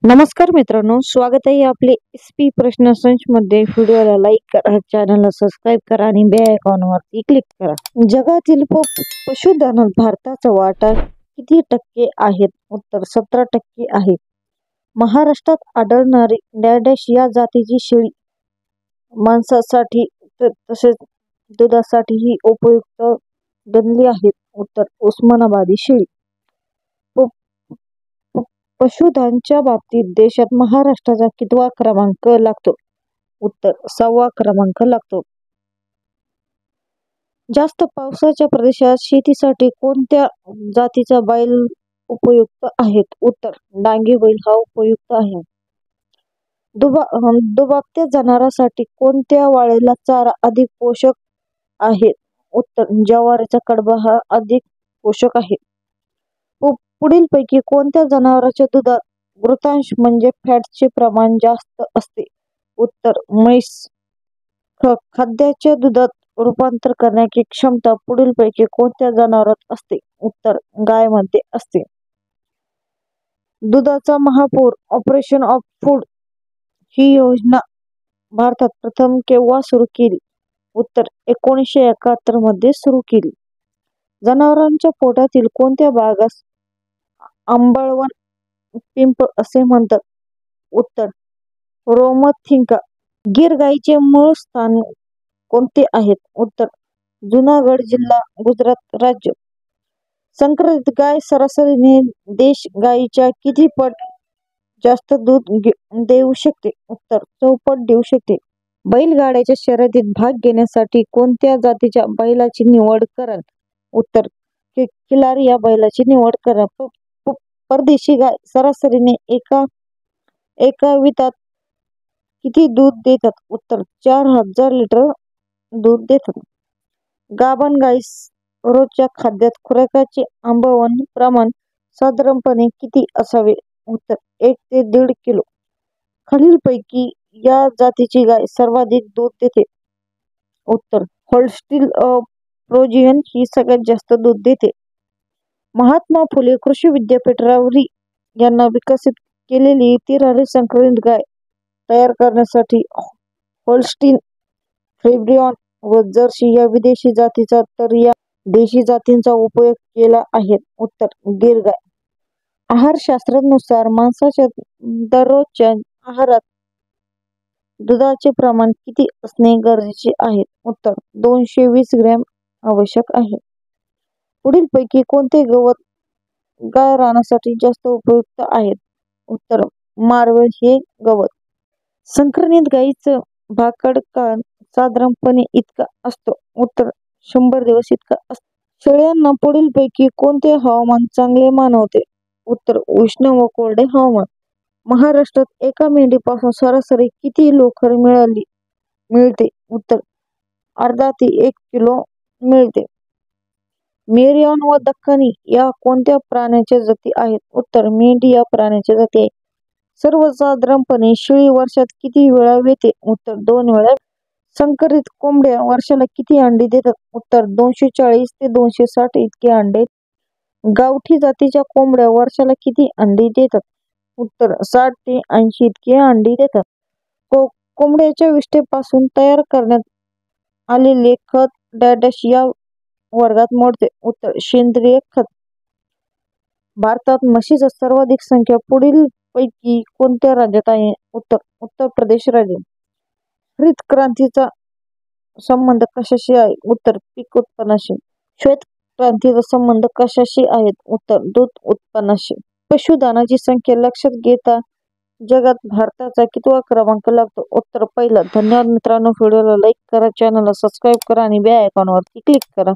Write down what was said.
नमस्कार मित्रांनो, स्वागत आहे आपले एसपी प्रश्न संच मध्ये। व्हिडिओला लाईक करा, चॅनलला सबस्क्राईब करा आणि बेल आयकॉनवरती क्लिक करा। जगातील पशुधनात भारताचा वाटा किती टक्के आहे? उत्तर 17% आहे। महाराष्ट्रात आढळणारी डॅश या जातीची शेळी मांसासाठी तसेच दुधासाठीही उपयुक्त बनली आहे। उत्तर उस्मानाबादी शेळी। पशुधनच्या बाबतीत देशात महाराष्ट्राचा कितवा क्रमांक लागतो? उत्तर 6वा क्रमांक लागतो। जास्त पावसाच्या प्रदेशात शेतीसाठी कोणत्या जातीचा बैल उपयुक्त आहेत? उत्तर डांगी बैल हा उपयुक्त आहे। दुभत्या जनावरांसाठी कोणत्या वाळलेला चारा अधिक पोषक आहे? उत्तर ज्वारीचा कडबा हा अधिक पोषक आहे। पुढीलपैकी कोणत्या जनावरांच्या दुधात घृतांश म्हणजे फॅटचे प्रमाण जास्त असते? उत्तर म्हैस। खाद्याच्या दुधात रूपांतर करण्याची क्षमता पुढीलपैकी कोणत्या जनावरात असते? उत्तर गायमध्ये असते। दुधाचा महापूर ऑपरेशन ऑफ फूड ही योजना भारतात प्रथम केव्हा सुरू केली? उत्तर 1971 मध्ये सुरू केली। जनावरांच्या पोटातील कोणत्या भागास आंबळवण पिंप असे म्हणतात? उत्तर रोमथिंका। गीर गाईचे मूळ स्थान कोणते आहेत? उत्तर जुनागड जिल्हा, गुजरात राज्य। संकरित गाय सरासरीने देशी गाईच्या किती पट जास्त दूध देऊ शकते? उत्तर 4 पट देऊ शकते। बैलगाड्याच्या शर्यतीत भाग घेण्यासाठी कोणत्या जातीच्या बैलाची निवड कराल? उत्तर खिलारी या बैलाची निवड करा। परदेशी गाय सरासरीने एका वितात किती दूध देतात? उत्तर 4000 लिटर दूध देतात। गाभण गाईस रोजच्या खाद्यात खुराकाचे आंबवण प्रमाण साधारणपणे किती असावे? उत्तर 1 ते 1.5 किलो। खालीलपैकी या जातीची गाय सर्वाधिक दूध देते? उत्तर होल्स्टीन फ्रिजियन ही सगळ्यात जास्त दूध देते। महात्मा फुले कृषी विद्यापीठ राहुरी यांना विकसित केलेली तिरारी संकरित गाय तयार करण्यासाठी होल्स्टीन फ्रिजियन व जर्सी या विदेशी जातीचा तर या देशी जातींचा उपयोग केला आहे? उत्तर गीर गाय। आहारशास्त्रानुसार माणसाच्या दररोजच्या आहारात दुधाचे प्रमाण किती असणे गरजेचे आहे? उत्तर 220 ग्रॅम आवश्यक आहे। पुढीलपैकी कोणते गवत गायरानासाठी जास्त उपयुक्त आहे? उत्तर मार्वेल हे गवत। संकरित गायीचं भाकड काळ साधारणपणे इतका असतो? उत्तर 100 दिवस इतका असतो। शेळ्यांना पुढीलपैकी कोणते हवामान चांगले मानवते? उत्तर उष्ण व कोरडे हवामान। महाराष्ट्रात एका मेंढीपासून सरासरी किती लोकर मिळते? उत्तर अर्धा ते 1 किलो मिळते। मेरियन व दख्खनी या कोणत्या प्राण्याच्या जाती आहेत? उत्तर मेंढी या प्राण्याच्या जाती आहेत। सर्वसाधारणपणे शेळी वर्षात किती वेळा येते? उत्तर 2 वेळा। संकरित कोंबड्या वर्षाला किती अंडी देतात? उत्तर 240 ते 260 इतके अंडे। गावठी जातीच्या कोंबड्या वर्षाला किती अंडी देतात? उत्तर 60 ते 80 इतके अंडी देतात। कोंबड्याच्या विष्ठेपासून तयार करण्यात आलेले खत डॅश या वर्गात मोडते? उत्तर सेंद्रिय खत। भारतात म्हशीची सर्वाधिक संख्या पुढीलपैकी कोणत्या राज्यात आहे? उत्तर उत्तर प्रदेश राज्य। हरित क्रांतीचा संबंध कशाशी आहे? उत्तर पीक उत्पन्नाशी। श्वेत क्रांतीचा संबंध कशाशी आहे? उत्तर दूध उत्पन्नाशी। पशुधनाची संख्या लक्षात घेता जगात भारताचा कितवा क्रमांक लागतो? उत्तर पहिला। धन्यवाद मित्रांनो, व्हिडिओला लाईक करा, चॅनलला सबस्क्राईब करा आणि बेल आयकॉनवरती क्लिक करा।